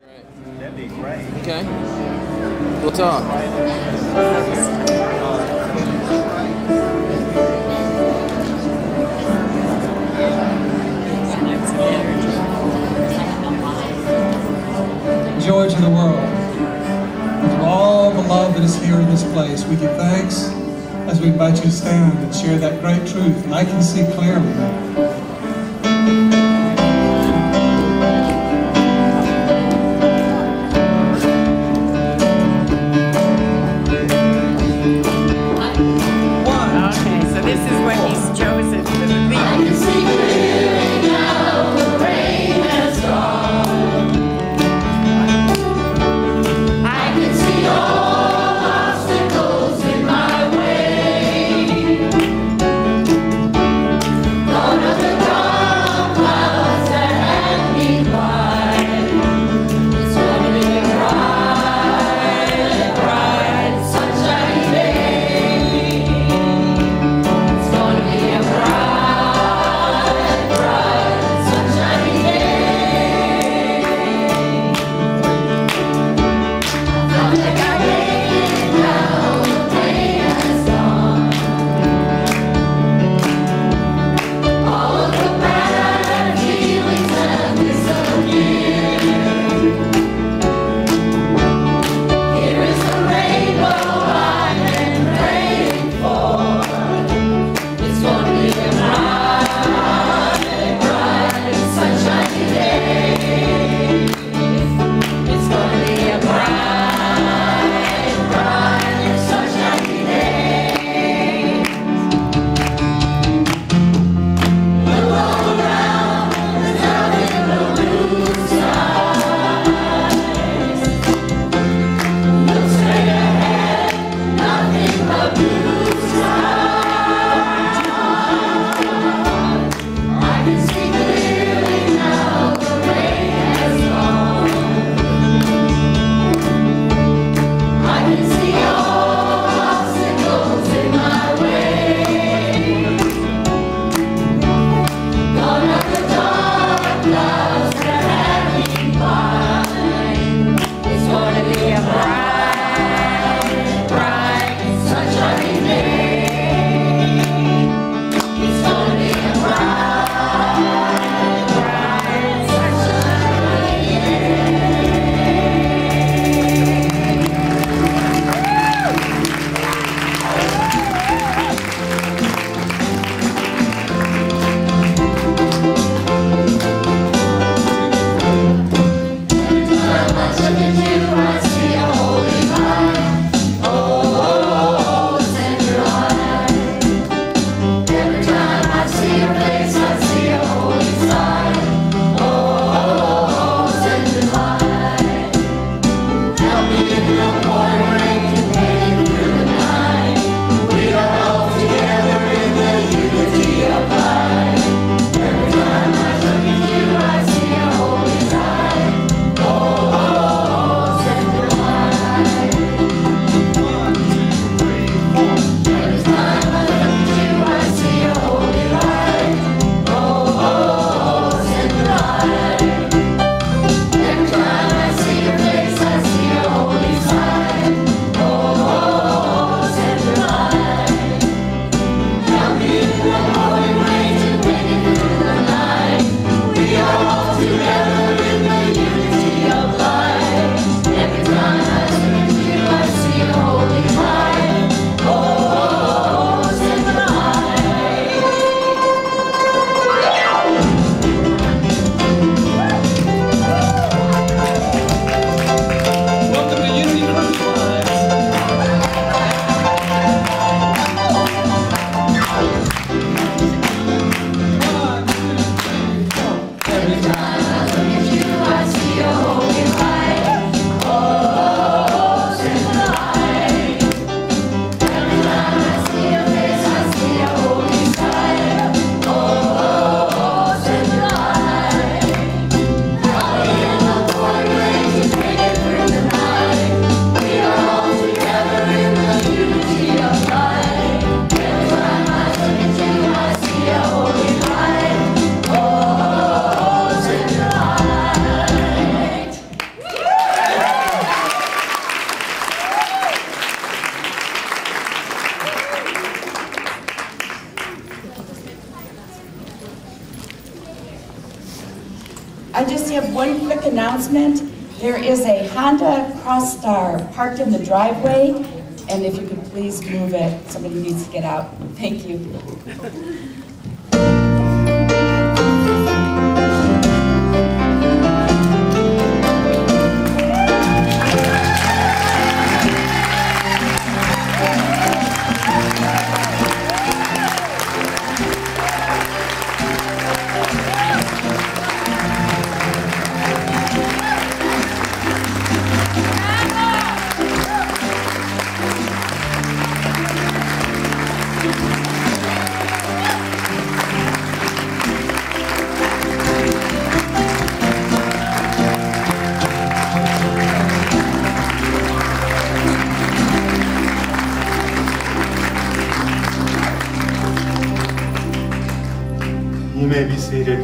That'd be great. Okay. We'll talk. Joy to the world. For all the love that is here in this place, we give thanks as we invite you to stand and share that great truth. And I can see clearly now. Don't I just have one quick announcement. There is a Honda Crossstar parked in the driveway, and if you could please move it, somebody needs to get out. Thank you. You may be seated.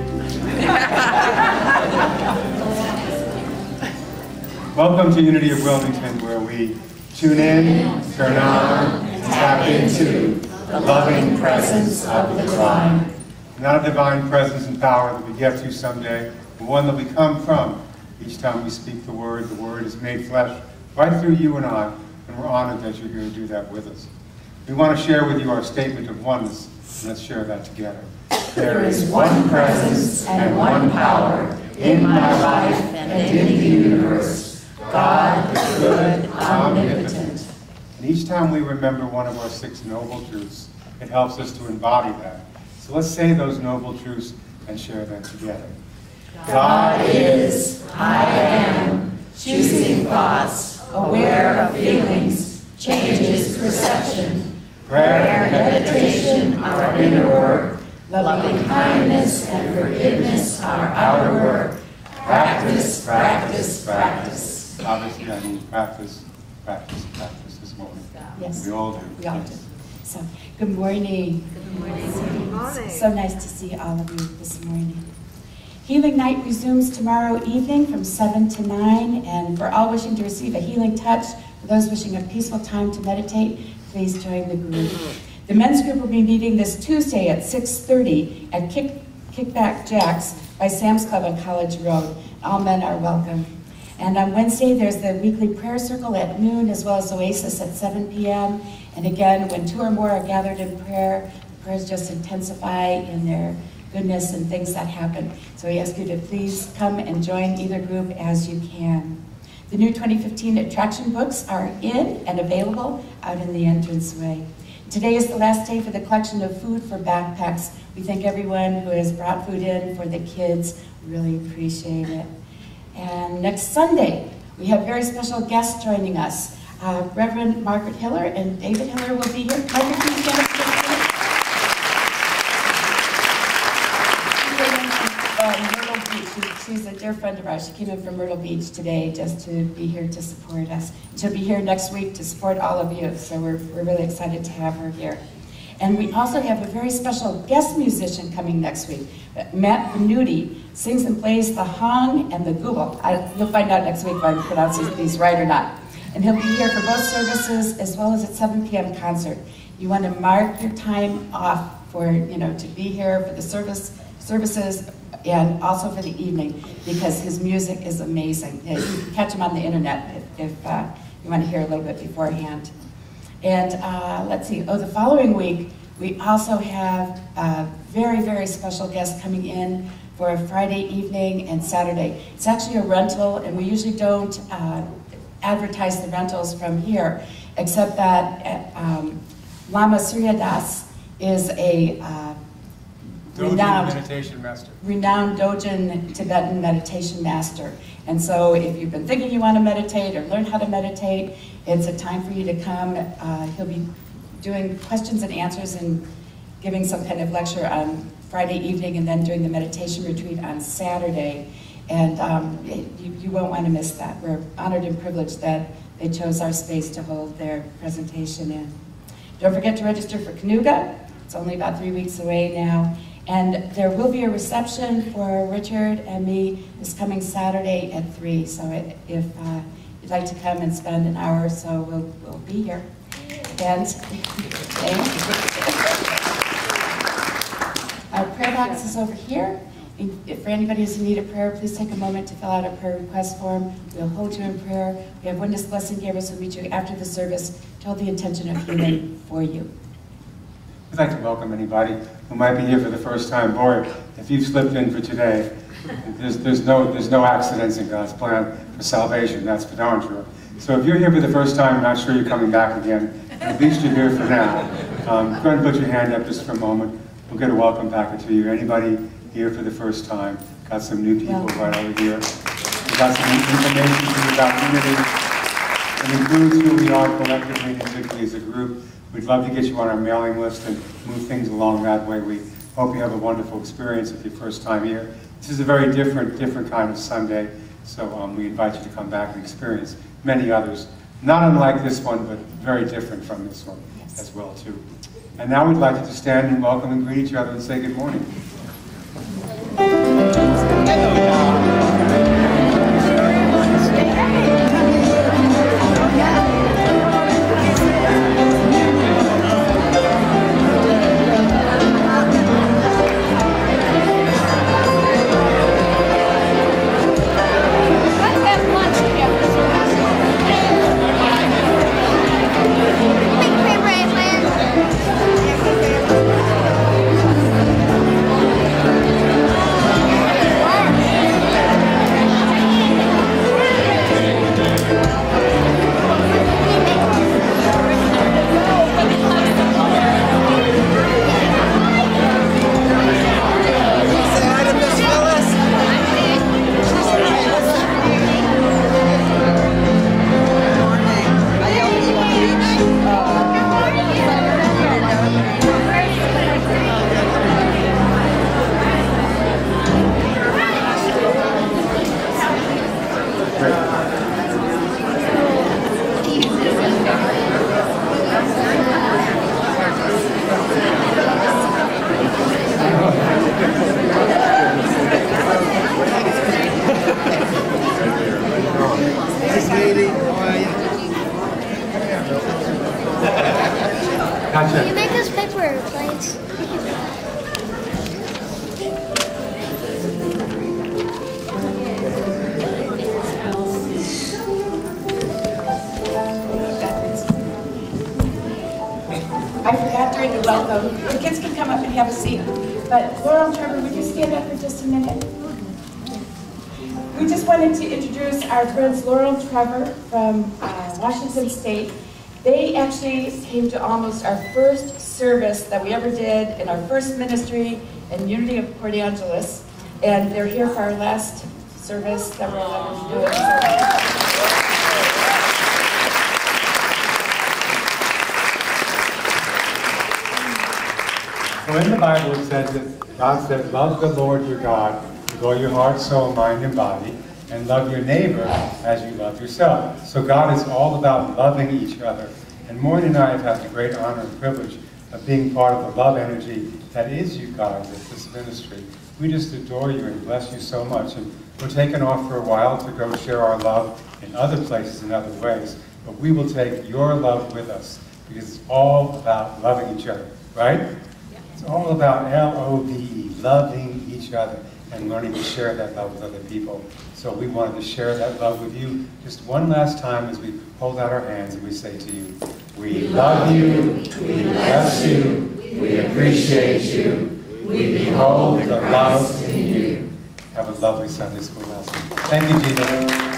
Welcome to Unity of Wilmington, where we tune in, turn on, and tap into the loving presence of the divine. Not a divine presence and power that we get to someday, but one that we come from. Each time we speak the word is made flesh right through you and I, and we're honored that you're here to do that with us. We want to share with you our statement of oneness, and let's share that together. There is one presence and one power in my life and in the universe, God the good, omnipotent. And each time we remember one of our 6 noble truths, it helps us to embody that. So let's say those noble truths and share them together. God is, I am, choosing thoughts, aware of feelings, changes perception, prayer and meditation, our inner work, loving kindness and forgiveness are our work. Practice, practice, practice. Obviously, I mean practice, practice, practice this morning. Yes. We all do. We all do. Yes. So, good morning. Good morning. So nice to see all of you this morning. Healing Night resumes tomorrow evening from 7 to 9, and for all wishing to receive a healing touch, for those wishing a peaceful time to meditate, please join the group. The men's group will be meeting this Tuesday at 6:30 at Kickback Jack's by Sam's Club on College Road. All men are welcome. And on Wednesday, there's the weekly prayer circle at noon, as well as Oasis at 7 p.m. And again, when 2 or more are gathered in prayer, the prayers just intensify in their goodness and things that happen. So we ask you to please come and join either group as you can. The new 2015 attraction books are in and available out in the entranceway. Today is the last day for the collection of food for backpacks. We thank everyone who has brought food in for the kids. We really appreciate it. And next Sunday, we have very special guests joining us. Reverend Margaret Hiller and David Hiller will be here. Margaret, please get up here. Myrtle Beach. She's a dear friend of ours. She came in from Myrtle Beach today just to be here to support us. She'll be here next week to support all of you, so we're really excited to have her here. And we also have a very special guest musician coming next week. Matt Venuti sings and plays the hong and the gooble. You'll find out next week if I'm pronouncing these right or not. And he'll be here for both services as well as at 7 p.m. concert. You want to mark your time off for, to be here for the services and also for the evening, because his music is amazing. You can catch him on the internet if you want to hear a little bit beforehand. And let's see, the following week, we also have a very, very special guest coming in for a Friday evening and Saturday. It's actually a rental, and we usually don't advertise the rentals from here, except that Lama Suryadas is a renowned Dogen Tibetan meditation master. And so if you've been thinking you want to meditate or learn how to meditate, it's a time for you to come. He'll be doing questions and answers and giving some kind of lecture on Friday evening, and then doing the meditation retreat on Saturday. And you won't want to miss that. We're honored and privileged that they chose our space to hold their presentation in. Don't forget to register for Canuga. It's only about 3 weeks away now. And there will be a reception for Richard and me this coming Saturday at 3. So if you'd like to come and spend an hour or so, we'll be here. And our prayer box is over here. For anybody who's in need of prayer, please take a moment to fill out a prayer request form. We'll hold you in prayer. We have Witness Blessing Gabriel who'll meet you after the service, told the intention of healing for you. I'd like to welcome anybody who might be here for the first time. Boy, if you've slipped in for today, there's no accidents in God's plan for salvation. That's for darn sure. So if you're here for the first time, I'm not sure you're coming back again. At least you're here for now. Go ahead and put your hand up just for a moment. We'll get a welcome packet to you. Anybody here for the first time? Got some new people right over here. We've got some information for you about unity. It includes who we are collectively and individually as a group. We'd love to get you on our mailing list and move things along that way. We hope you have a wonderful experience if you're first time here. This is a very different kind of Sunday, so we invite you to come back and experience many others. Not unlike this one, but very different from this one as well, too. And now we'd like you to stand and welcome and greet each other and say good morning. Can you make us paper airplanes? I forgot during the welcome. The kids can come up and have a seat. But Laurel and Trevor, would you stand up for just a minute? We just wanted to introduce our friends Laurel and Trevor from Washington State. They actually came to almost our first service that we ever did in our first ministry in Unity of Port Angeles. And they're here for our last service that we're ever doing. So in the Bible it says that God said, love the Lord your God with all your heart, soul, mind, and body, and love your neighbor as you love yourself. So God is all about loving each other. And Maureen and I have had the great honor and privilege of being part of the love energy that is you guys at this ministry. We just adore you and bless you so much. And we're taking off for a while to go share our love in other places and other ways. But we will take your love with us because it's all about loving each other, right? It's all about L-O-V-E, loving each other and learning to share that love with other people. So we wanted to share that love with you just one last time as we hold out our hands and we say to you, we love you, we bless you, we appreciate you, we behold the love in you. Have a lovely Sunday school lesson. Thank you, Jesus.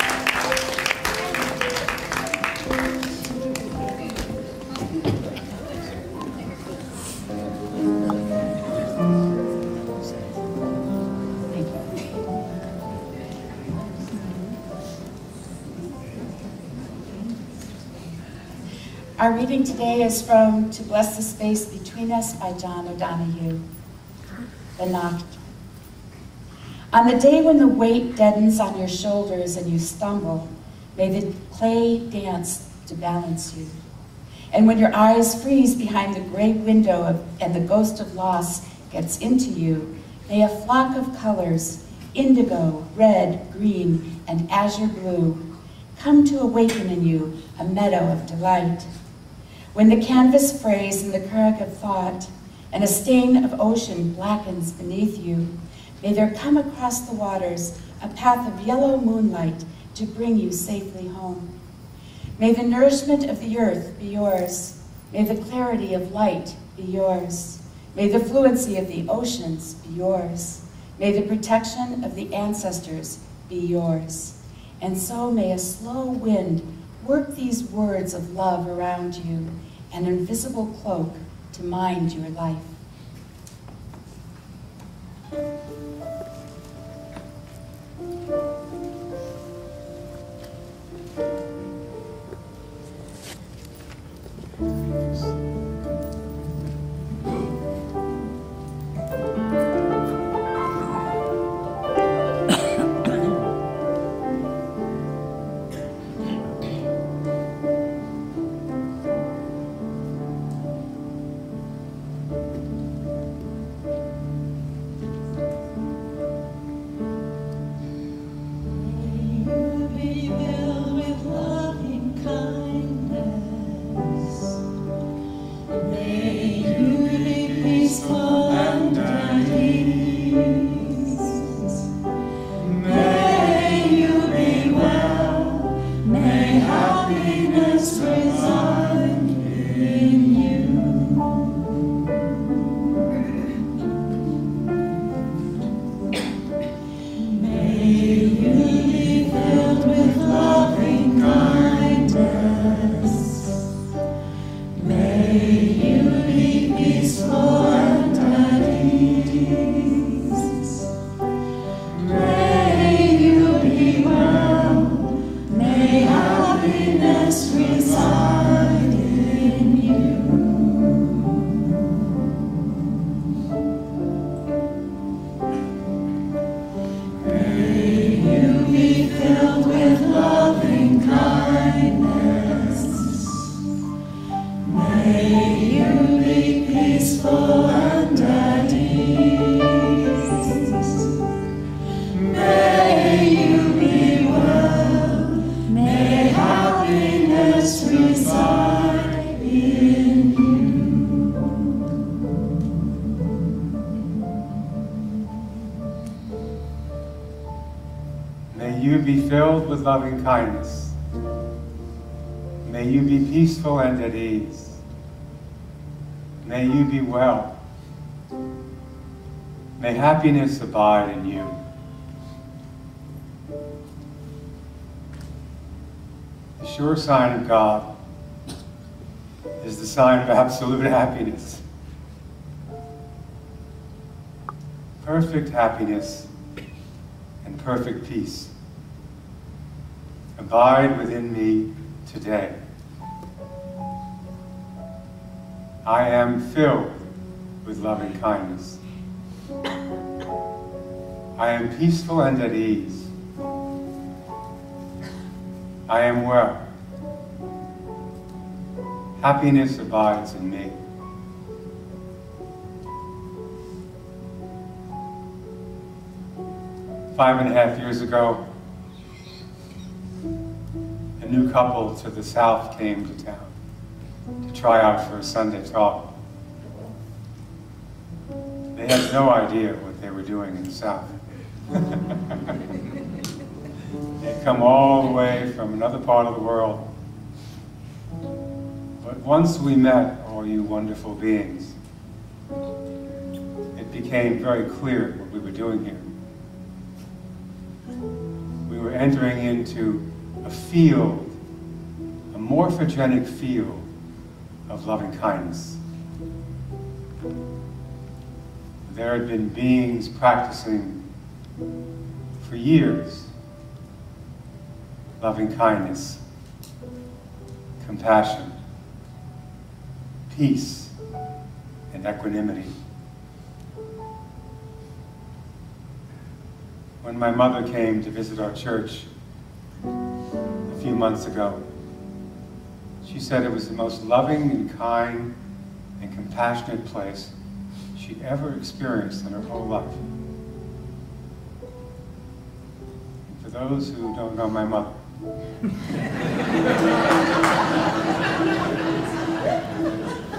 Our reading today is from To Bless the Space Between Us by John O'Donohue. The Nacht. On the day when the weight deadens on your shoulders and you stumble, may the clay dance to balance you. And when your eyes freeze behind the gray window and the ghost of loss gets into you, may a flock of colors, indigo, red, green, and azure blue, come to awaken in you a meadow of delight. When the canvas frays in the current of thought, and a stain of ocean blackens beneath you, May there come across the waters a path of yellow moonlight to bring you safely home. May the nourishment of the earth be yours. May the clarity of light be yours. May the fluency of the oceans be yours. May the protection of the ancestors be yours. And so may a slow wind work these words of love around you, an invisible cloak to mind your life. May you be filled with loving kindness. May you be peaceful and at ease. May you be well. May happiness abide in you. The sure sign of God is the sign of absolute happiness. Perfect happiness and perfect peace abide within me today. I am filled with loving kindness. I am peaceful and at ease. I am well. Happiness abides in me. Five and a half years ago, a new couple to the south came to town to try out for a Sunday talk. They had no idea what they were doing in the south. They'd come all the way from another part of the world. But once we met all you wonderful beings, it became very clear what we were doing here. We were entering into a field, a morphogenic field of loving kindness. There had been beings practicing for years loving kindness, compassion, peace, and equanimity. When my mother came to visit our church a few months ago, she said it was the most loving and kind and compassionate place she'd ever experienced in her whole life. And for those who don't know my mother,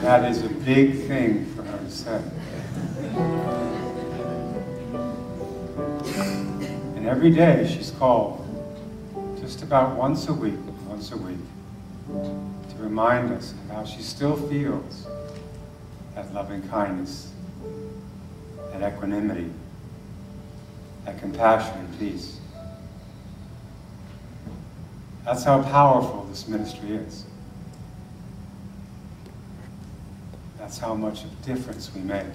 that is a big thing for her to say. And every day she's called, just about once a week, to remind us of how she still feels that loving kindness, that equanimity, that compassion and peace. That's how powerful this ministry is. That's how much of a difference we make.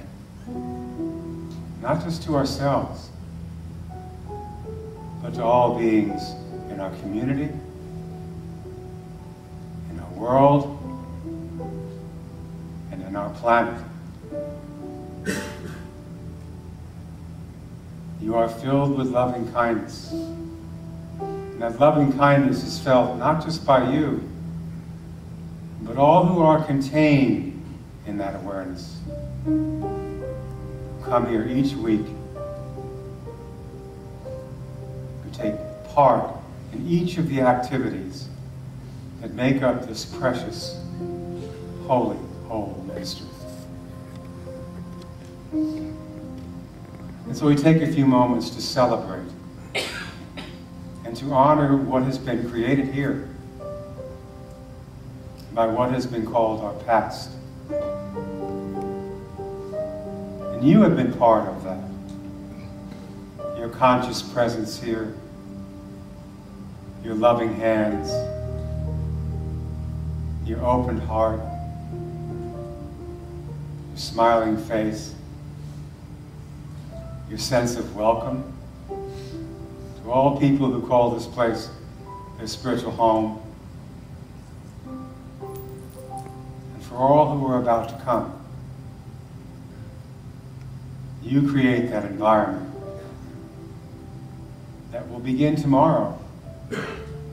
Not just to ourselves, but to all beings in our community, in our world, and in our planet. You are filled with loving kindness. And that loving kindness is felt not just by you, but all who are contained in that awareness. Come here each week, who take part in each of the activities that make up this precious, holy, whole ministry. And so we take a few moments to celebrate and to honor what has been created here by what has been called our past. And you have been part of that. Your conscious presence here, your loving hands, your open heart, your smiling face, your sense of welcome to all people who call this place their spiritual home, and for all who are about to come. You create that environment that will begin tomorrow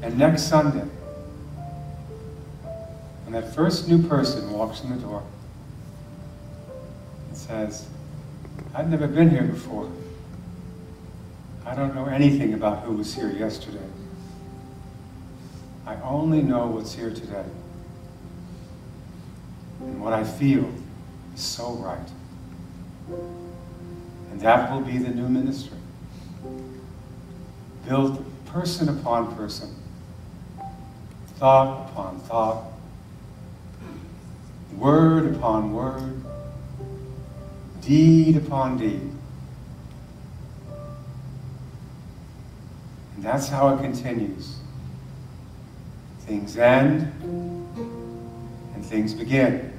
and next Sunday. When that first new person walks in the door and says, I've never been here before. I don't know anything about who was here yesterday. I only know what's here today. And what I feel is so right. And that will be the new ministry. Built person upon person, thought upon thought, word upon word, deed upon deed. And that's how it continues. Things end and things begin.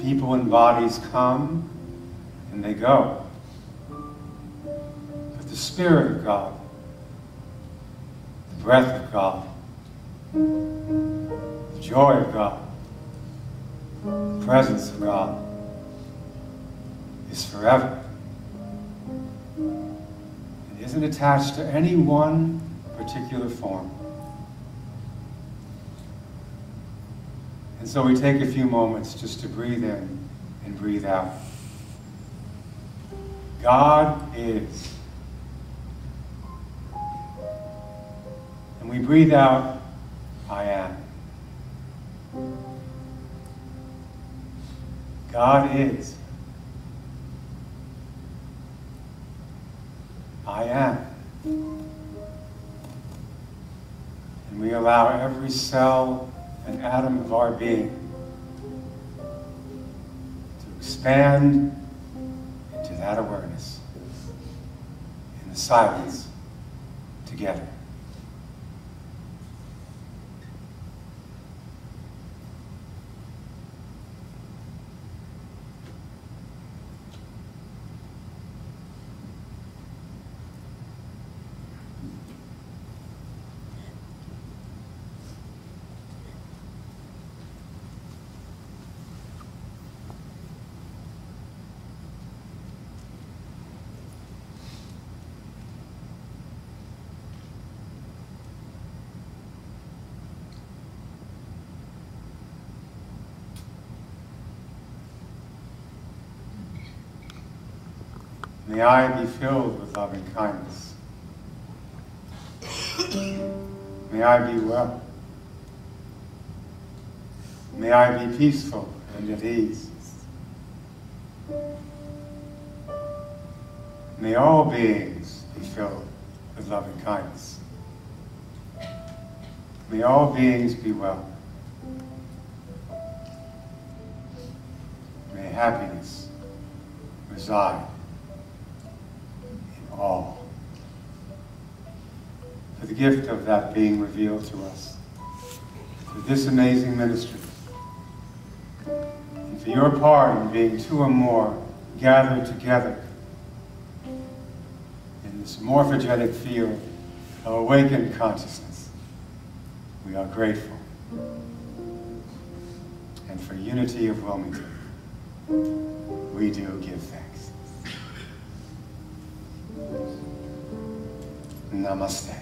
People and bodies come and they go. But the Spirit of God, the breath of God, the joy of God, the presence of God is forever. It isn't attached to any one particular form. And so we take a few moments just to breathe in and breathe out. God is. And we breathe out, I am. God is. I am. And we allow every cell and atom of our being to expand into that awareness in the silence together. May I be filled with loving kindness. May I be well. May I be peaceful and at ease. May all beings be filled with loving kindness. May all beings be well. May happiness reside in all. For the gift of that being revealed to us through this amazing ministry, and for your part in being two or more gathered together in this morphogenic field of awakened consciousness, we are grateful. And for unity of Wilmington, we do give thanks. Namaste.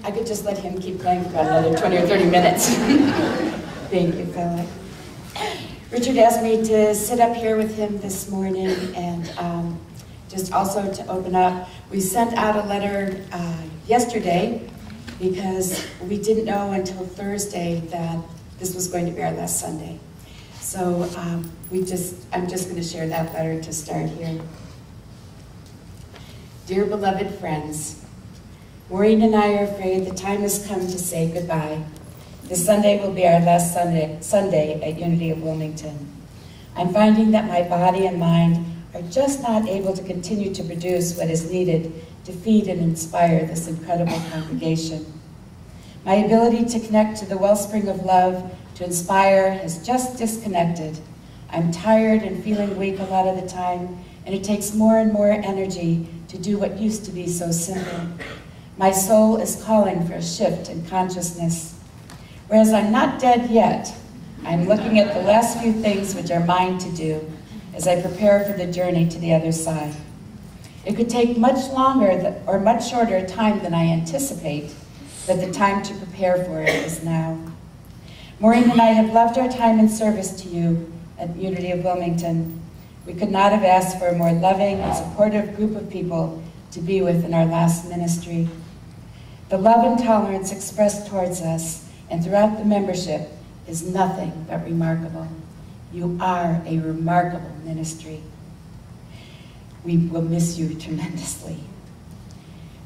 I could just let him keep playing for about another 20 or 30 minutes. Thank you, Philip. Richard asked me to sit up here with him this morning and just also to open up. We sent out a letter yesterday because we didn't know until Thursday that this was going to be our last Sunday. So I'm just going to share that letter to start here. Dear beloved friends, Maureen and I are afraid the time has come to say goodbye. This Sunday will be our last Sunday at Unity of Wilmington. I'm finding that my body and mind are just not able to continue to produce what is needed to feed and inspire this incredible congregation. My ability to connect to the wellspring of love to inspire has just disconnected. I'm tired and feeling weak a lot of the time, and it takes more and more energy to do what used to be so simple. My soul is calling for a shift in consciousness. Whereas I'm not dead yet, I'm looking at the last few things which are mine to do as I prepare for the journey to the other side. It could take much longer or much shorter time than I anticipate, but the time to prepare for it is now. Maureen and I have loved our time in service to you at Unity of Wilmington. We could not have asked for a more loving and supportive group of people to be with in our last ministry. The love and tolerance expressed towards us and throughout the membership is nothing but remarkable. You are a remarkable ministry. We will miss you tremendously.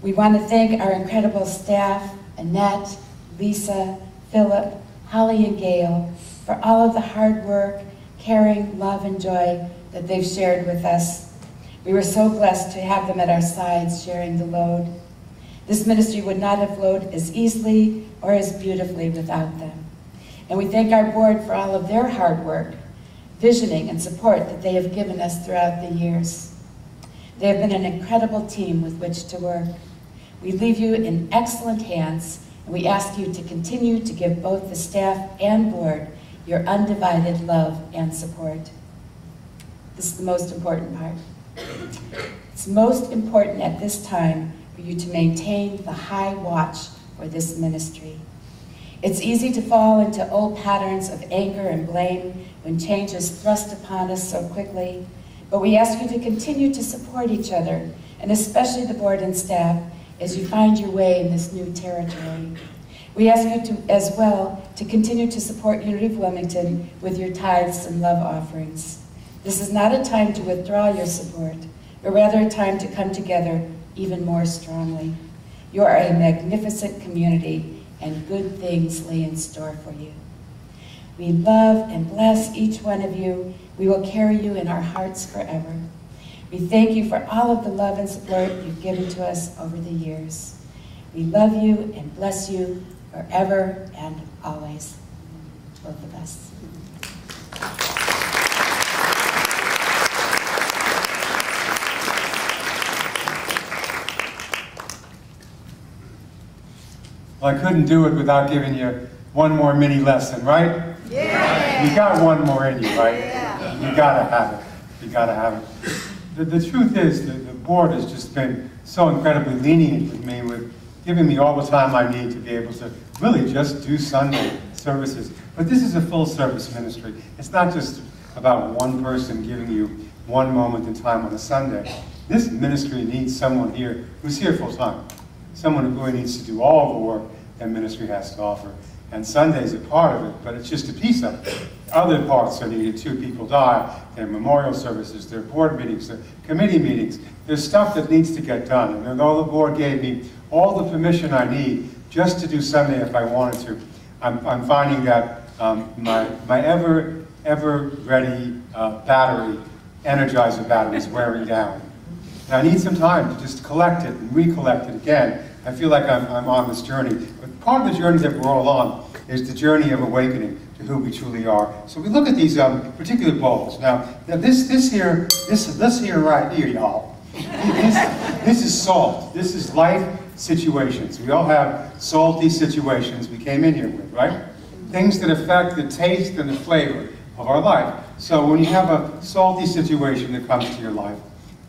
We want to thank our incredible staff, Annette, Lisa, Philip, Holly, and Gail, for all of the hard work, caring, love, and joy that they've shared with us. We were so blessed to have them at our sides, sharing the load. This ministry would not have flowed as easily or as beautifully without them. And we thank our board for all of their hard work, visioning, and support that they have given us throughout the years. They have been an incredible team with which to work. We leave you in excellent hands, and we ask you to continue to give both the staff and board your undivided love and support. This is the most important part. It's most important at this time for you to maintain the high watch for this ministry. It's easy to fall into old patterns of anger and blame when change is thrust upon us so quickly, but we ask you to continue to support each other, and especially the board and staff, as you find your way in this new territory. We ask you to, as well, to continue to support Unity of Wilmington with your tithes and love offerings. This is not a time to withdraw your support, but rather a time to come together even more strongly. You are a magnificent community, and good things lay in store for you. We love and bless each one of you. We will carry you in our hearts forever. We thank you for all of the love and support you've given to us over the years. We love you and bless you forever and always. Both of us. Well, I couldn't do it without giving you one more mini lesson, right? Yeah. You got one more in you, right? Yeah. You gotta have it. You gotta have it. The truth is that the board has just been so incredibly lenient with me, with giving me all the time I need to be able to really just do Sunday services. But this is a full service ministry. It's not just about one person giving you one moment in time on a Sunday. This ministry needs someone here who's here full time. Someone who really needs to do all the work that ministry has to offer. And Sunday's a part of it, but it's just a piece of it. Other parts are needed too. People die, there are memorial services, there are board meetings, there are committee meetings. There's stuff that needs to get done. And although the board gave me all the permission I need just to do Sunday if I wanted to, I'm finding that my ever ready battery, Energizer battery, is wearing down. And I need some time to just collect it and recollect it again. I feel like I'm on this journey. But part of the journey that we're all on is the journey of awakening to who we truly are. So we look at these particular bowls. Now this here right here, y'all. This is salt. This is life situations. We all have salty situations we came in here with, right? Things that affect the taste and the flavor of our life. So when you have a salty situation that comes to your life,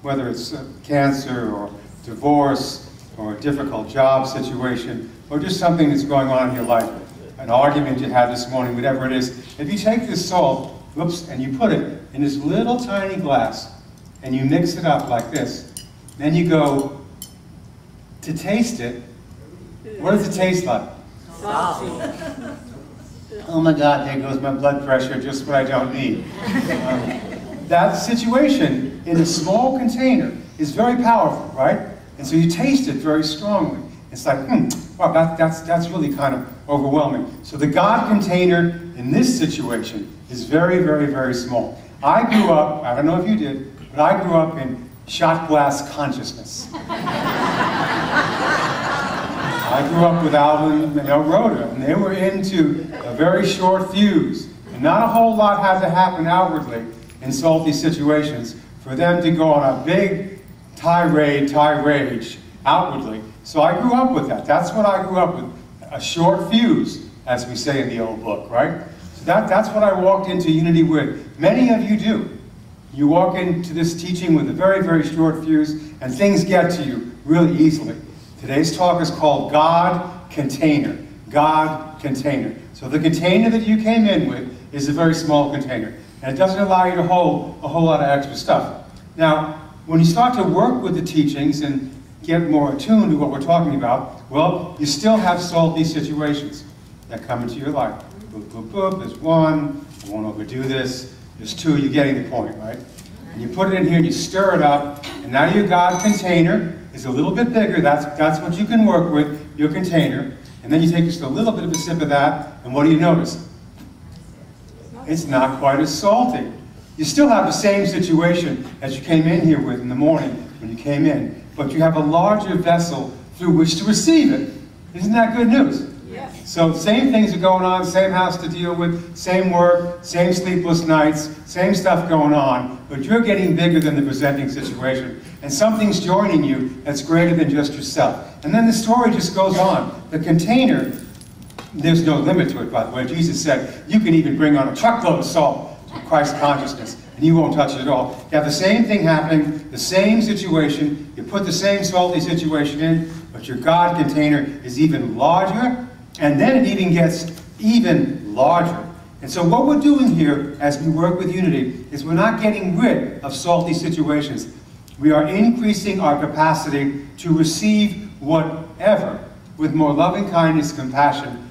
whether it's cancer or divorce, or a difficult job situation, or just something that's going on in your life, an argument you had this morning, whatever it is, if you take this salt, whoops, and you put it in this little tiny glass, and you mix it up like this, then you go to taste it, what does it taste like? Salty. Oh my God, there goes my blood pressure, just what I don't need. That situation in a small container is very powerful, right? And so you taste it very strongly. It's like, wow, that's really kind of overwhelming. So the God container in this situation is very, very, very small. I grew up, I don't know if you did, but I grew up in shot glass consciousness. I grew up with Alvin and Rhoda, and they were into a very short fuse. And not a whole lot had to happen outwardly in salty situations for them to go on a big tirade outwardly. So I grew up with that. That's what I grew up with, a short fuse, as we say in the old book, right? So that's what I walked into Unity with. Many of you do. You walk into this teaching with a very, very short fuse, and things get to you really easily. Today's talk is called God Container. God Container. So the container that you came in with is a very small container. And it doesn't allow you to hold a whole lot of extra stuff. Now, when you start to work with the teachings and get more attuned to what we're talking about, well, you still have salty situations that come into your life. Boop, boop, boop, there's one, I won't overdo this. There's two, you're getting the point, right? And you put it in here and you stir it up, and now your God container is a little bit bigger. That's what you can work with, your container. And then you take just a little bit of a sip of that, and what do you notice? It's not quite as salty. You still have the same situation as you came in here with in the morning when you came in, but you have a larger vessel through which to receive it. Isn't that good news? Yes. So same things are going on, same house to deal with, same work, same sleepless nights, same stuff going on, but you're getting bigger than the presenting situation. And something's joining you that's greater than just yourself. And then the story just goes on. The container, there's no limit to it, by the way. Jesus said, you can even bring on a truckload of salt to Christ consciousness, and you won't touch it at all. You have the same thing happening, the same situation. You put the same salty situation in, but your God container is even larger, and then it even gets even larger. And so what we're doing here as we work with Unity is we're not getting rid of salty situations. We are increasing our capacity to receive whatever with more loving kindness, compassion,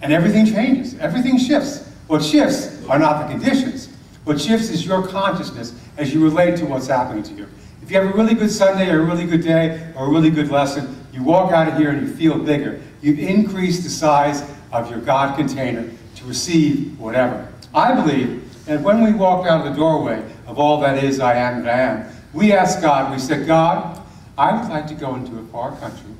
and everything changes. Everything shifts. What shifts are not the conditions. What shifts is your consciousness as you relate to what's happening to you. If you have a really good Sunday or a really good day or a really good lesson, you walk out of here and you feel bigger. You've increased the size of your God container to receive whatever. I believe that when we walk out of the doorway of all that is I am that I am, we ask God, we said, God, I would like to go into a far country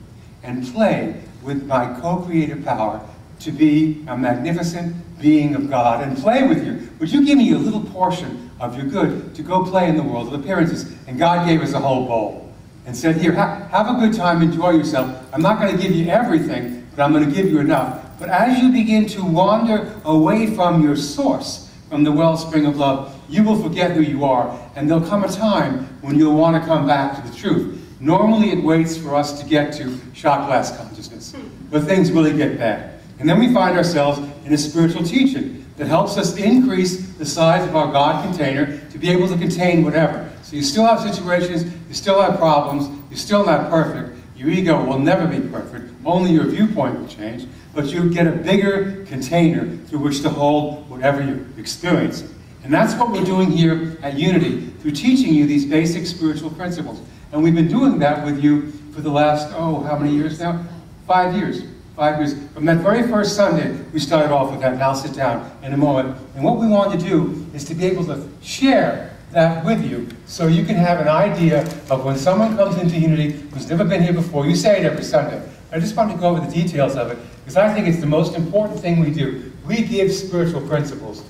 and play with my co-creative power to be a magnificent being of God and play with you. Would you give me a little portion of your good to go play in the world of appearances? And God gave us a whole bowl and said, here, have a good time, enjoy yourself. I'm not going to give you everything, but I'm going to give you enough. But as you begin to wander away from your source, from the wellspring of love, you will forget who you are, and there'll come a time when you'll want to come back to the truth. Normally it waits for us to get to shot glass consciousness, but things really get bad. And then we find ourselves in a spiritual teaching that helps us increase the size of our God container to be able to contain whatever. So you still have situations, you still have problems, you're still not perfect, your ego will never be perfect, only your viewpoint will change, but you get a bigger container through which to hold whatever you're experiencing. And that's what we're doing here at Unity, through teaching you these basic spiritual principles. And we've been doing that with you for the last, how many years now? 5 years. 5 years. From that very first Sunday, we started off with that, and I'll sit down in a moment. And what we want to do is to be able to share that with you so you can have an idea of when someone comes into Unity who's never been here before. You say it every Sunday. I just want to go over the details of it because I think it's the most important thing we do. We give spiritual principles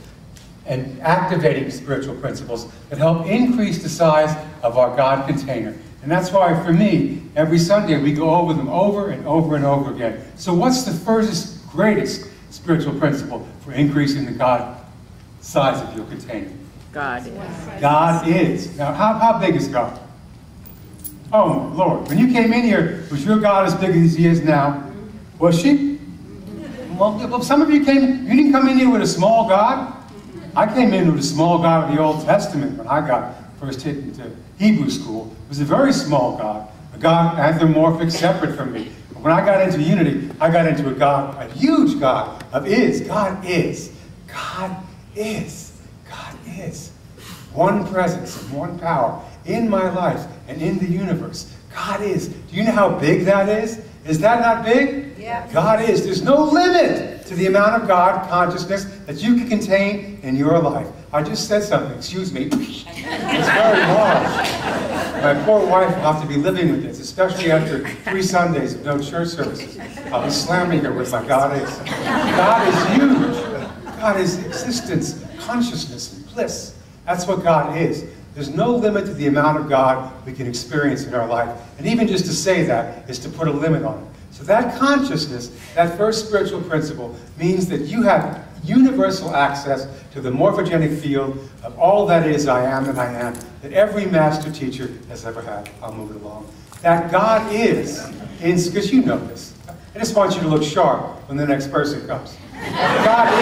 and activating spiritual principles that help increase the size of our God container. And that's why, for me, every Sunday we go over them over and over and over again. So what's the first, greatest spiritual principle for increasing the God size of your container? God is. God is. Now, how big is God? Oh, my Lord. When you came in here, was your God as big as he is now? Was she? Well, some of you didn't come in here with a small God. I came in with a small God of the Old Testament when I got first hit into Hebrew school. It was a very small God, a God anthropomorphic, separate from me. But when I got into unity, I got into a God, a huge God of is. God is. God is. God is. One presence and one power in my life and in the universe. God is. Do you know how big that is? Is that not big? Yeah. God is. There's no limit to the amount of God consciousness that you can contain in your life. I just said something, excuse me. It's very large. My poor wife will have to be living with this, especially after 3 Sundays of no church services. I'll be slamming her with my God is. God is huge. God is existence, consciousness, and bliss. That's what God is. There's no limit to the amount of God we can experience in our life. And even just to say that is to put a limit on it. So that consciousness, that first spiritual principle, means that you have universal access to the morphogenic field of all that is I am and I am, that every master teacher has ever had. I'll move it along. That God is, because you know this. I just want you to look sharp when the next person comes. God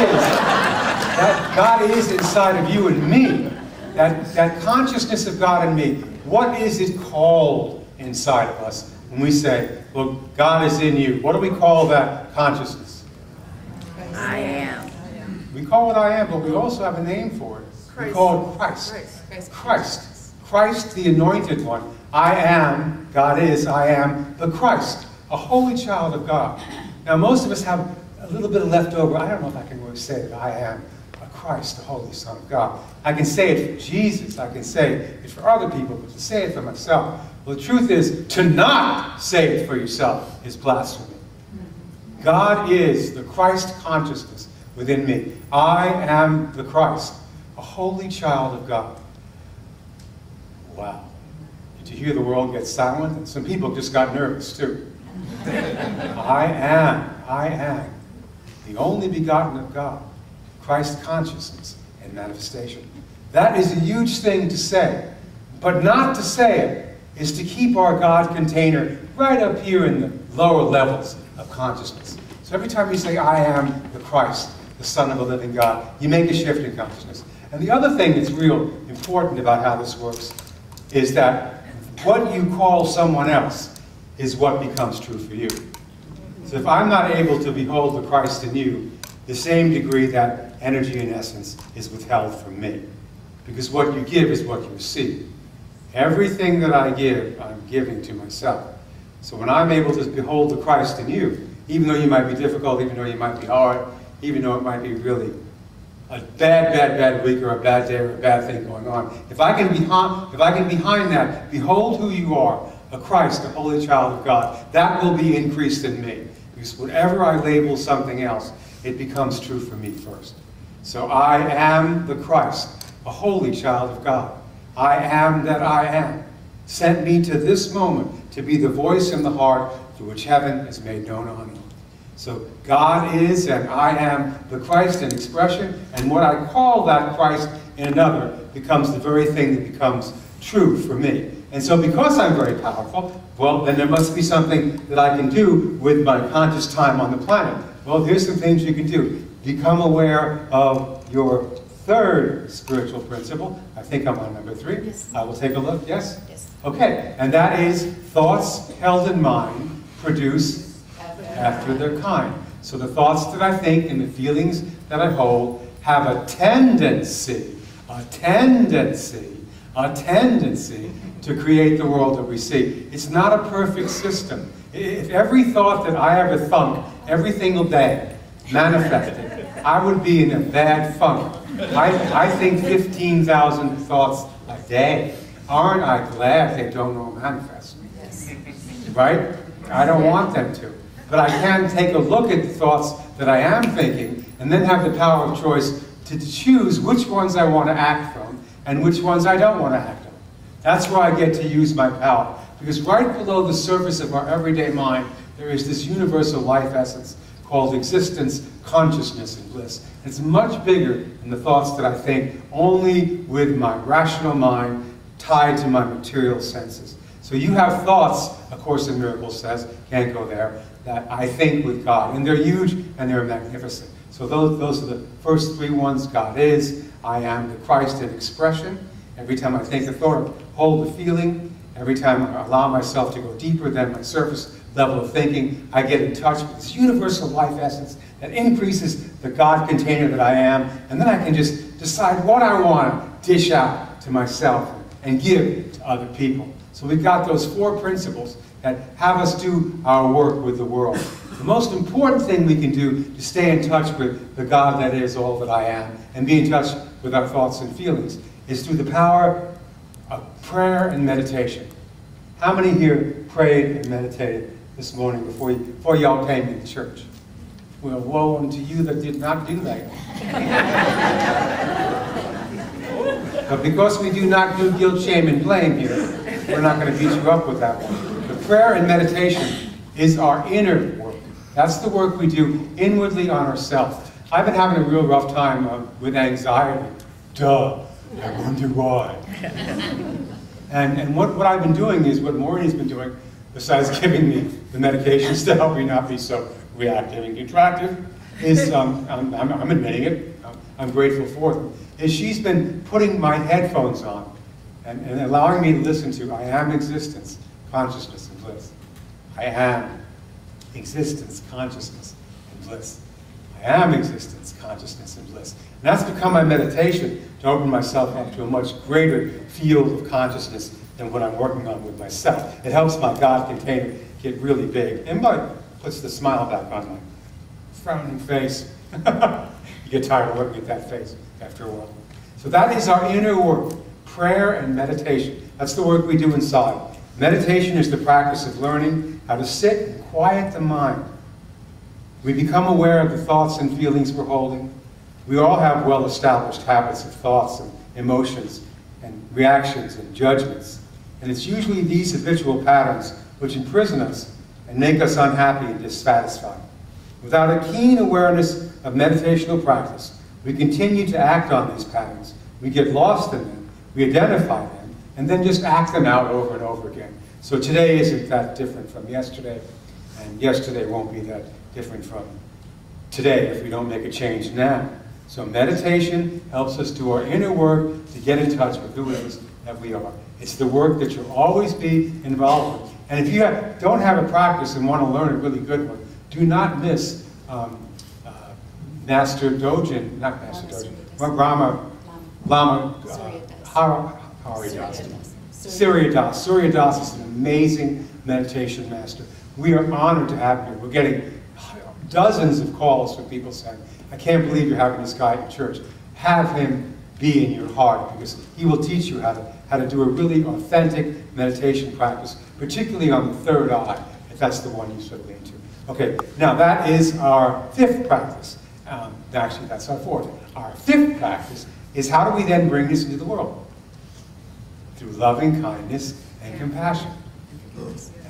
is inside of you and me. That consciousness of God in me, what is it called inside of us when we say, well, God is in you? What do we call that consciousness? I am. We call it I am, but we also have a name for it. We call it Christ. Christ. Christ, the anointed one. I am, God is, I am the Christ, a holy child of God. Now, most of us have a little bit of leftover. I don't know if I can really say that I am a Christ, the Holy Son of God. I can say it for Jesus. I can say it for other people, but to say it for myself, well, the truth is, to not say it for yourself is blasphemy. God is the Christ consciousness within me. I am the Christ, a holy child of God. Wow. Did you hear the world get silent? And some people just got nervous, too. I am the only begotten of God, Christ consciousness and manifestation. That is a huge thing to say, but not to say it is to keep our God container right up here in the lower levels of consciousness. So every time you say, I am the Christ, the Son of the living God, you make a shift in consciousness. And the other thing that's real important about how this works is that what you call someone else is what becomes true for you. So if I'm not able to behold the Christ in you, the same degree that energy in essence is withheld from me. Because what you give is what you receive. Everything that I give, I'm giving to myself. So when I'm able to behold the Christ in you, even though you might be difficult, even though you might be hard, even though it might be really a bad week or a bad day or a bad thing going on, if I can behind that, behold who you are, a Christ, a holy child of God, that will be increased in me. Because whatever I label something else, it becomes true for me first. So I am the Christ, a holy child of God. I am that I am. Sent me to this moment to be the voice in the heart through which heaven is made known on earth. So God is and I am the Christ in expression, and what I call that Christ in another becomes the very thing that becomes true for me. And so because I'm very powerful, well, then there must be something that I can do with my conscious time on the planet. Well, here's some things you can do. Become aware of your third spiritual principle. I think I'm on number 3. Yes. I will take a look. Yes? Yes. Okay. And that is thoughts held in mind produce after their kind. So the thoughts that I think and the feelings that I hold have a tendency to create the world that we see. It's not a perfect system. If every thought that I ever thunk every single day manifested, I would be in a bad funk. I think 15,000 thoughts a day. Aren't I glad they don't all manifest? Right? I don't want them to. But I can take a look at the thoughts that I am thinking and then have the power of choice to choose which ones I want to act from and which ones I don't want to act on. That's where I get to use my power. Because right below the surface of our everyday mind, there is this universal life essence called existence, consciousness, and bliss. It's much bigger than the thoughts that I think only with my rational mind tied to my material senses. So you have thoughts, A Course in Miracles says, can't go there, that I think with God. And they're huge and they're magnificent. So those are the first three ones. God is, I am the Christ in expression. Every time I think a thought, hold the feeling. Every time I allow myself to go deeper than my surface level of thinking, I get in touch with this universal life essence that increases the God container that I am. And then I can just decide what I want to dish out to myself and give to other people. So we've got those four principles that have us do our work with the world. The most important thing we can do to stay in touch with the God that is all that I am and be in touch with our thoughts and feelings is through the power of prayer and meditation. How many here prayed and meditated this morning before y'all came into church? Well, woe unto you that did not do that. But because we do not do guilt, shame, and blame here, we're not going to beat you up with that one. The prayer and meditation is our inner work. That's the work we do inwardly on ourselves. I've been having a real rough time with anxiety. Duh, I wonder why. And what I've been doing is what Maureen's been doing, besides giving me the medications to help me not be so reactive and contractive, is, I'm admitting it, I'm grateful for them, is she's been putting my headphones on and allowing me to listen to I am existence, consciousness, and bliss. I am existence, consciousness, and bliss. I am existence, consciousness, and bliss. And that's become my meditation, to open myself up to a much greater field of consciousness than what I'm working on with myself. It helps my God container get really big. And puts the smile back on my frowning face. You get tired of looking at that face after a while. So that is our inner work, prayer and meditation. That's the work we do inside. Meditation is the practice of learning how to sit and quiet the mind. We become aware of the thoughts and feelings we're holding. We all have well-established habits of thoughts and emotions and reactions and judgments. And it's usually these habitual patterns which imprison us and make us unhappy and dissatisfied. Without a keen awareness of meditational practice, we continue to act on these patterns. We get lost in them, we identify them, and then just act them out over and over again. So today isn't that different from yesterday, and yesterday won't be that different from today if we don't make a change now. So meditation helps us do our inner work to get in touch with who it is that we are. It's the work that you'll always be involved with. And if you don't have a practice and want to learn a really good one, do not miss Master Dojin, not Master Dojin, Lama Surya Das. Surya Das is an amazing meditation master. We are honored to have him. We're getting dozens of calls from people saying, I can't believe you're having this guy in church. Have him be in your heart, because he will teach you how to do a really authentic meditation practice, particularly on the third eye, if that's the one you sort of lean to. Okay, now that is our fifth practice. Actually, that's our fourth. Our fifth practice is how do we then bring this into the world? Through loving kindness and compassion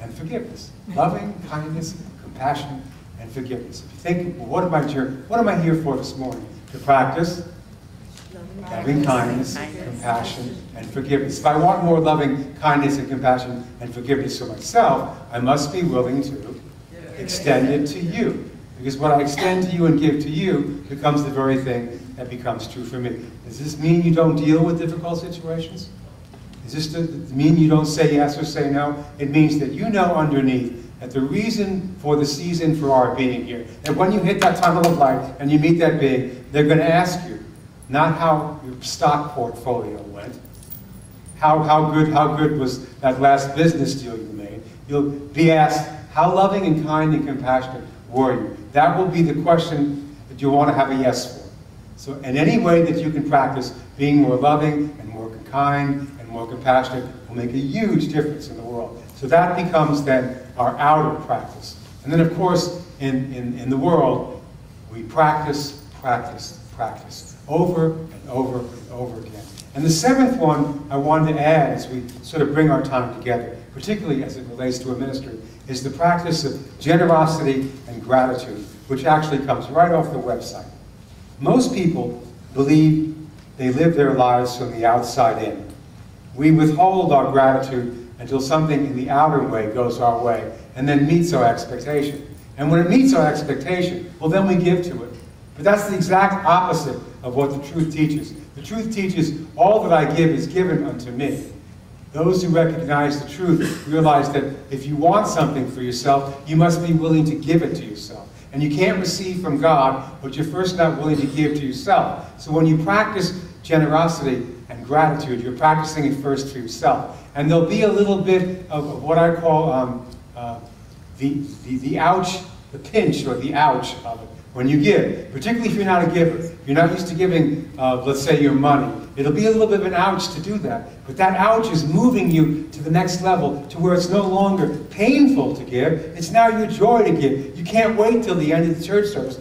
and forgiveness. Loving kindness, compassion, and forgiveness. If you think, well, what am I here for this morning? To practice loving kindness, compassion, and forgiveness. If I want more loving kindness and compassion and forgiveness for myself, I must be willing to extend it to you. Because what I extend to you and give to you becomes the very thing that becomes true for me. Does this mean you don't deal with difficult situations? Does this mean you don't say yes or say no? It means that you know underneath that the reason for the season for our being here, that when you hit that tunnel of light and you meet that being, they're going to ask you, not how your stock portfolio went, how good was that last business deal you made. You'll be asked, how loving and kind and compassionate were you? That will be the question that you want to have a yes for. So in any way that you can practice being more loving and more kind and more compassionate will make a huge difference in the world. So that becomes then our outer practice. And then of course, in the world, we practice, practice, practice, over and over and over again. And the seventh one I wanted to add as we sort of bring our time together, particularly as it relates to a ministry, is the practice of generosity and gratitude, which actually comes right off the website. Most people believe they live their lives from the outside in. We withhold our gratitude until something in the outer way goes our way and then meets our expectation. And when it meets our expectation, well, then we give to it. But that's the exact opposite of what the truth teaches. The truth teaches, all that I give is given unto me. Those who recognize the truth realize that if you want something for yourself, you must be willing to give it to yourself. And you can't receive from God what you're first not willing to give to yourself. So when you practice generosity and gratitude, you're practicing it first for yourself. And there'll be a little bit of what I call the ouch, the pinch or the ouch of it when you give, particularly if you're not a giver. You're not used to giving, let's say, your money. It'll be a little bit of an ouch to do that, but that ouch is moving you to the next level, to where it's no longer painful to give. It's now your joy to give. You can't wait till the end of the church service.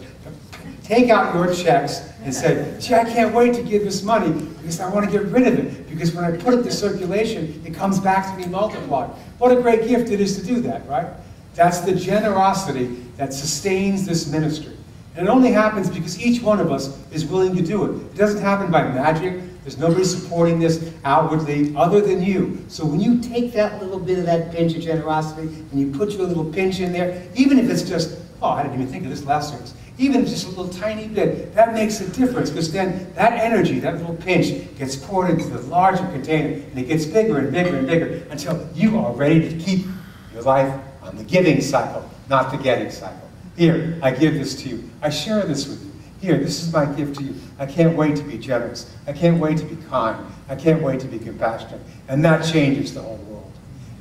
Take out your checks and say, gee, I can't wait to give this money because I want to get rid of it, because when I put it to circulation, it comes back to me multiplied. What a great gift it is to do that, right? That's the generosity that sustains this ministry. And it only happens because each one of us is willing to do it. It doesn't happen by magic. There's nobody supporting this outwardly other than you. So when you take that little bit of that pinch of generosity and you put your little pinch in there, even if it's just, oh, I didn't even think of this last service, even if it's just a little tiny bit, that makes a difference, because then that energy, that little pinch, gets poured into the larger container, and it gets bigger and bigger and bigger until you are ready to keep your life on the giving cycle, not the getting cycle. Here, I give this to you. I share this with you. Here, this is my gift to you. I can't wait to be generous. I can't wait to be kind. I can't wait to be compassionate. And that changes the whole world.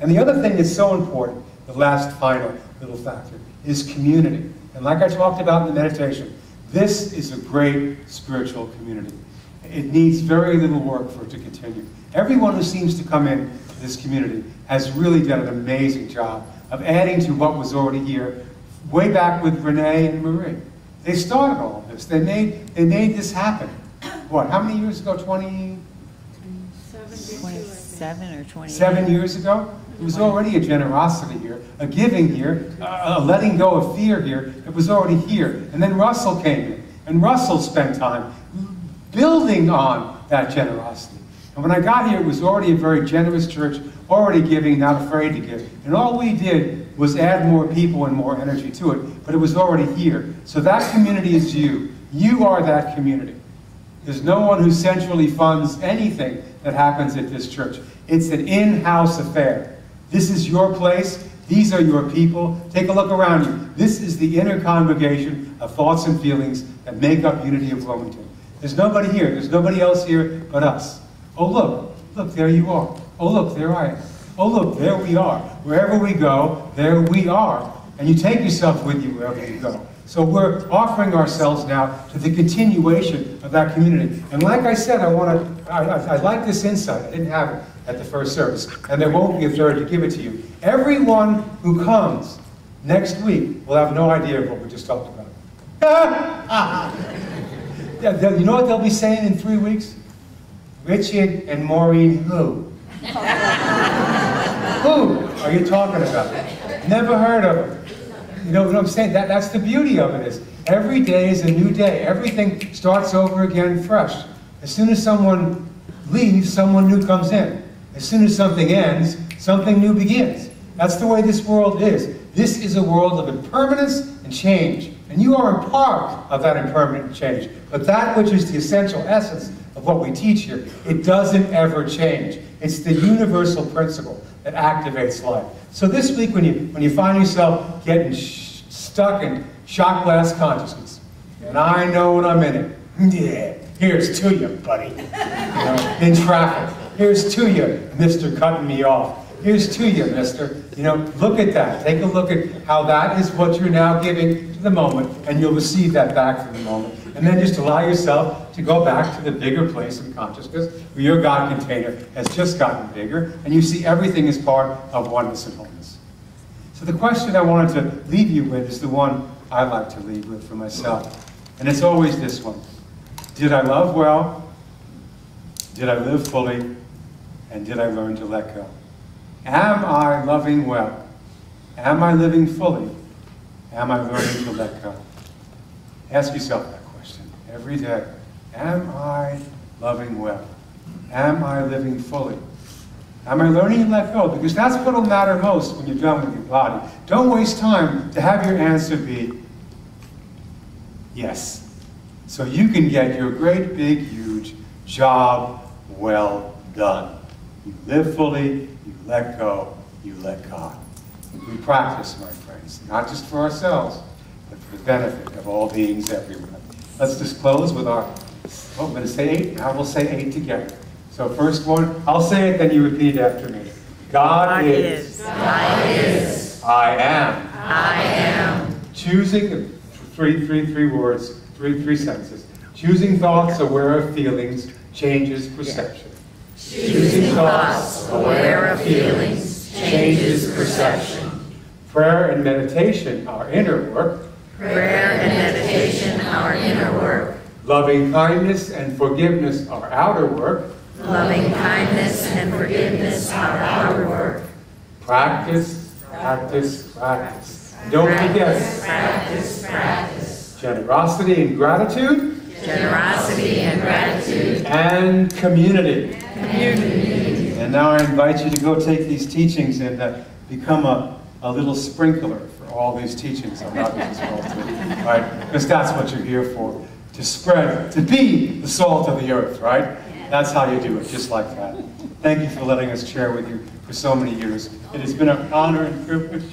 And the other thing that's so important, the last final little factor, is community. And like I talked about in the meditation, this is a great spiritual community. It needs very little work for it to continue. Everyone who seems to come in to this community has really done an amazing job of adding to what was already here, way back with Renee and Marie. They started all of this. They made this happen. What, how many years ago? 27 or 28. 7 years ago? There was already a generosity here, a giving here, a letting go of fear here. It was already here. And then Russell came in, and Russell spent time building on that generosity. And when I got here, it was already a very generous church, already giving, not afraid to give. And all we did was add more people and more energy to it, but it was already here. So that community is you. You are that community. There's no one who centrally funds anything that happens at this church. It's an in-house affair. This is your place. These are your people. Take a look around you. This is the inner congregation of thoughts and feelings that make up Unity of Wilmington. There's nobody here. There's nobody else here but us. Oh, look, there you are. Oh, look, there I am. Oh, look, there we are. Wherever we go, there we are. And you take yourself with you wherever you go. So we're offering ourselves now to the continuation of that community. And like I said, I like this insight. I didn't have it at the first service. And there won't be a third to give it to you. Everyone who comes next week will have no idea of what we just talked about. You know what they'll be saying in 3 weeks? Richard and Maureen who? Who are you talking about? Never heard of them. You know what I'm saying? That's the beauty of it, is every day is a new day. Everything starts over again fresh. As soon as someone leaves, someone new comes in. As soon as something ends, something new begins. That's the way this world is. This is a world of impermanence and change. And you are a part of that impermanent change. But that which is the essential essence of what we teach here, it doesn't ever change. It's the universal principle that activates life. So this week, when you find yourself getting stuck in shot glass consciousness, and I know when I'm in it, yeah, here's to you, buddy. You know, in traffic, here's to you, Mr. Cutting me off. Here's to you, mister. You know, look at that. Take a look at how that is what you're now giving to the moment, and you'll receive that back from the moment. And then just allow yourself to go back to the bigger place in consciousness where your God container has just gotten bigger, and you see everything as part of oneness and wholeness. So the question I wanted to leave you with is the one I like to leave with for myself. And it's always this one. Did I love well? Did I live fully? And did I learn to let go? Am I loving well? Am I living fully? Am I learning to let go? Ask yourself that question every day. Am I loving well? Am I living fully? Am I learning to let go? Because that's what will matter most when you're done with your body. Don't waste time to have your answer be yes. So you can get your great, big, huge job well done. You live fully, you let go, you let God. We practice, my friends, not just for ourselves, but for the benefit of all beings everywhere. Let's just close with our, I'm going to say 8, now we'll say 8 together. So first one, I'll say it, then you repeat after me. God is. God is. I am. I am. Choosing, three words, three sentences. Choosing thoughts aware of feelings changes perception. Choosing thoughts aware of feelings changes perception. Prayer and meditation, our inner work. Prayer and meditation, our inner work. Loving kindness and forgiveness, our outer work. Loving kindness and forgiveness, our outer work. Practice, practice, practice. Don't forget. Practice, practice. Generosity and gratitude. Generosity and gratitude. And community. Community. And now I invite you to go take these teachings and become a little sprinkler for all these teachings on how to salt it, right? Because that's what you're here for, to spread, to be the salt of the earth, right? That's how you do it, just like that. Thank you for letting us share with you for so many years. It has been an honor and privilege.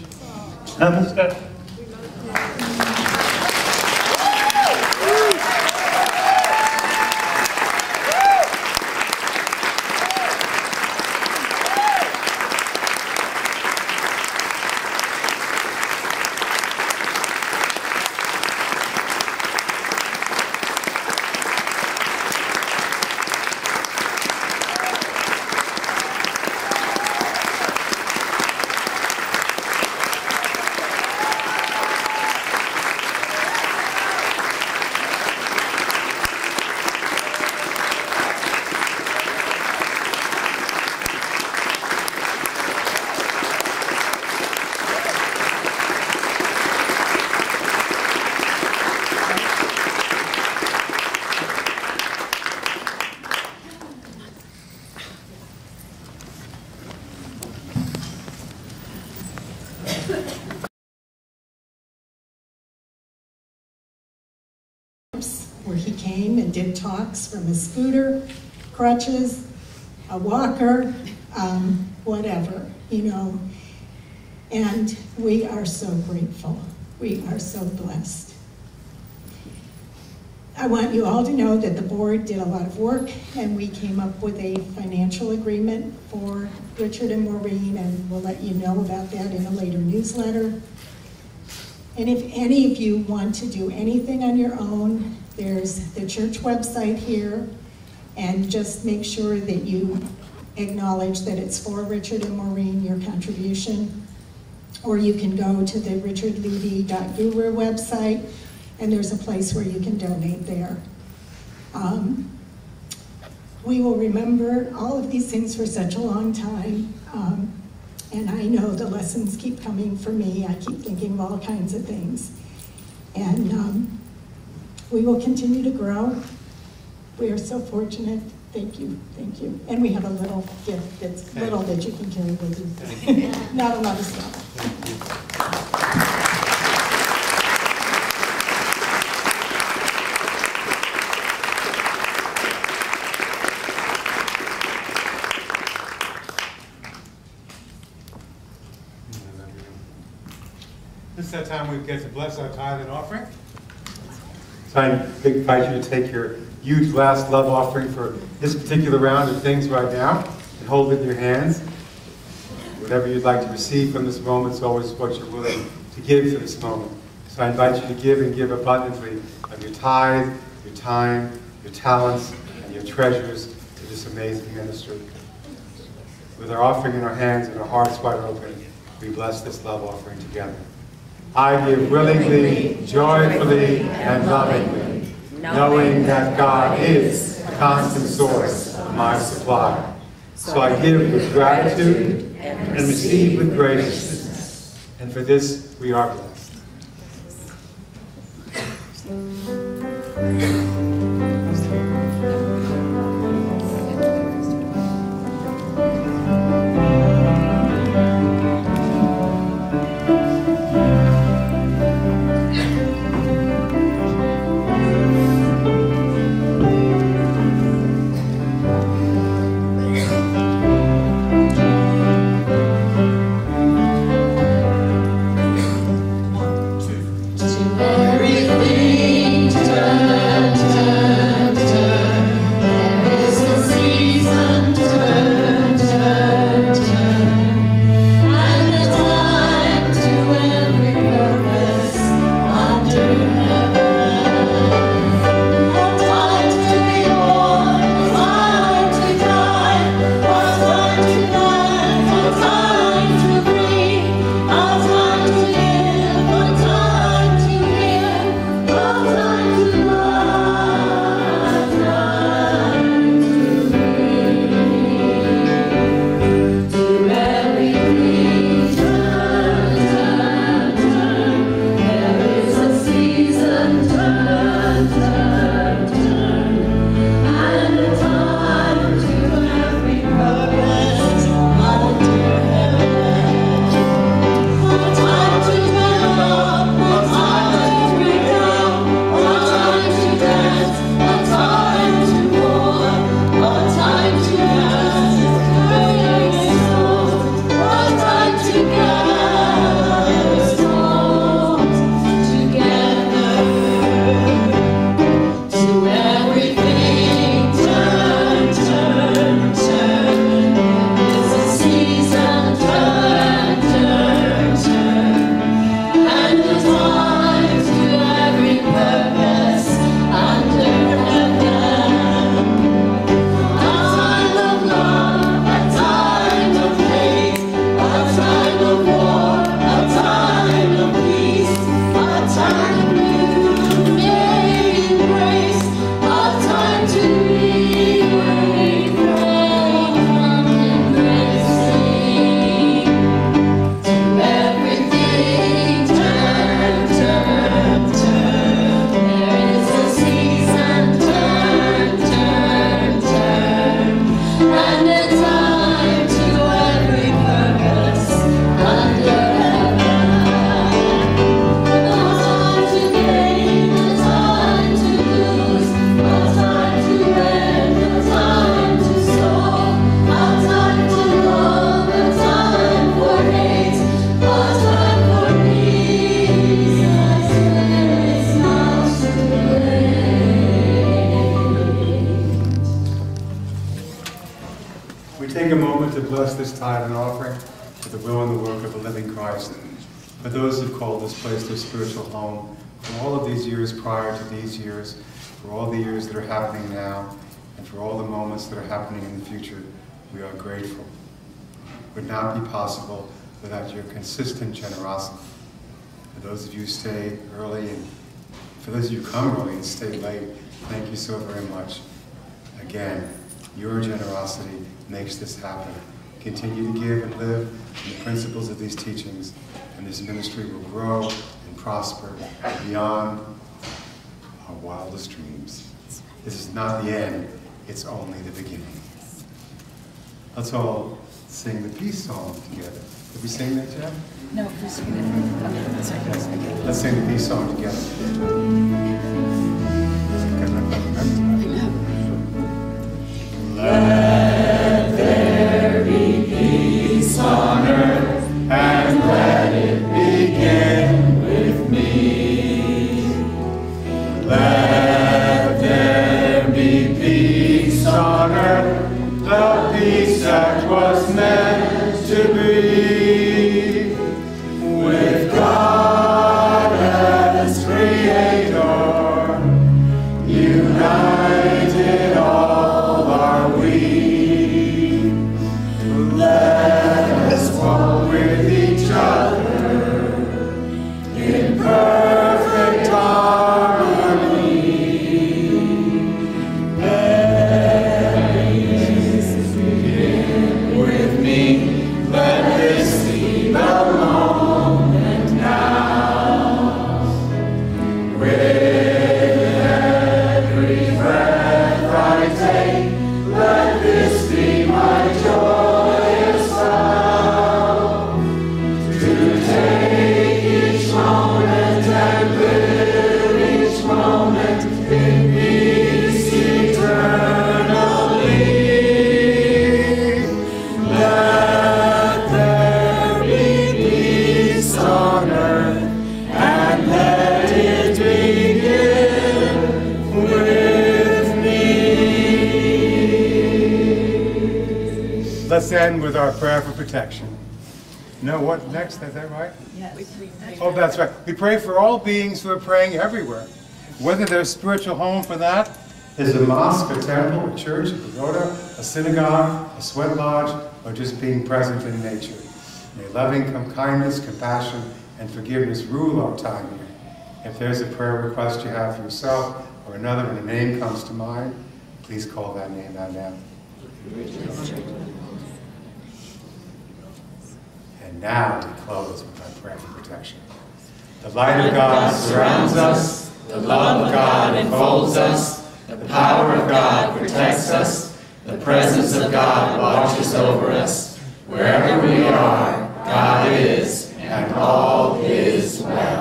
Namaste. Where he came and did talks from a scooter, crutches, a walker, whatever, you know. And we are so grateful. We are so blessed. I want you all to know that the board did a lot of work and we came up with a financial agreement for Richard and Maureen, and we'll let you know about that in a later newsletter. And if any of you want to do anything on your own, there's the church website here, and just make sure that you acknowledge that it's for Richard and Maureen, your contribution. Or you can go to the richardlevy.guru website, and there's a place where you can donate there. We will remember all of these things for such a long time. And I know the lessons keep coming for me. I keep thinking of all kinds of things. And we will continue to grow. We are so fortunate. Thank you, thank you. And we have a little gift that's little that you can carry with you. Not a lot of stuff. This is that time we get to bless our tithe and offering. So I invite you to take your huge last love offering for this particular round of things right now and hold it in your hands. Whatever you'd like to receive from this moment is always what you're willing to give for this moment. So I invite you to give and give abundantly of your tithe, your time, your talents, and your treasures to this amazing ministry. With our offering in our hands and our hearts wide open, we bless this love offering together. I give willingly, joyfully, and lovingly, knowing that God is the constant source of my supply. So I give with gratitude and receive with graciousness. And for this we are blessed. the will and the work of the living Christ. For those who've called this place their spiritual home, for all of these years prior to these years, for all the years that are happening now, and for all the moments that are happening in the future, we are grateful. It would not be possible without your consistent generosity. For those of you who stay early, and for those of you who come early and stay late, thank you so very much. Again, your generosity makes this happen. Continue to give and live in the principles of these teachings, and this ministry will grow and prosper beyond our wildest dreams. This is not the end, it's only the beginning. Let's all sing the peace song together. Did we sing that, Jeff? No, we're singing it. Okay, sorry. Let's sing the peace song together. Let there be peace on earth, and let it begin with me. Let there be peace on earth, the peace that was meant to be. With God as Creator, united all are we. Let us walk with each other in perfect harmony. Let peace begin with me. Let this be the moment now. With every breath I take, let this be my joyous vow. To take each moment and live each moment in peace eternally. Let there be peace on earth, and let it begin with me. Let's end with our prayer for protection. No, what next? Is that right? Yes. Oh, that's right. We pray for all beings who are praying everywhere. Whether their spiritual home for that is a mosque, a temple, a church, a pagoda, a synagogue, a sweat lodge, or just being present in nature. May loving kindness, compassion, and forgiveness rule our time here. If there's a prayer request you have for yourself or another and a name comes to mind, please call that name out now. And now we close with our prayer for protection. The light of God surrounds us, the love of God enfolds us, the power of God protects us, the presence of God watches over us. Wherever we are, God is, and all is well.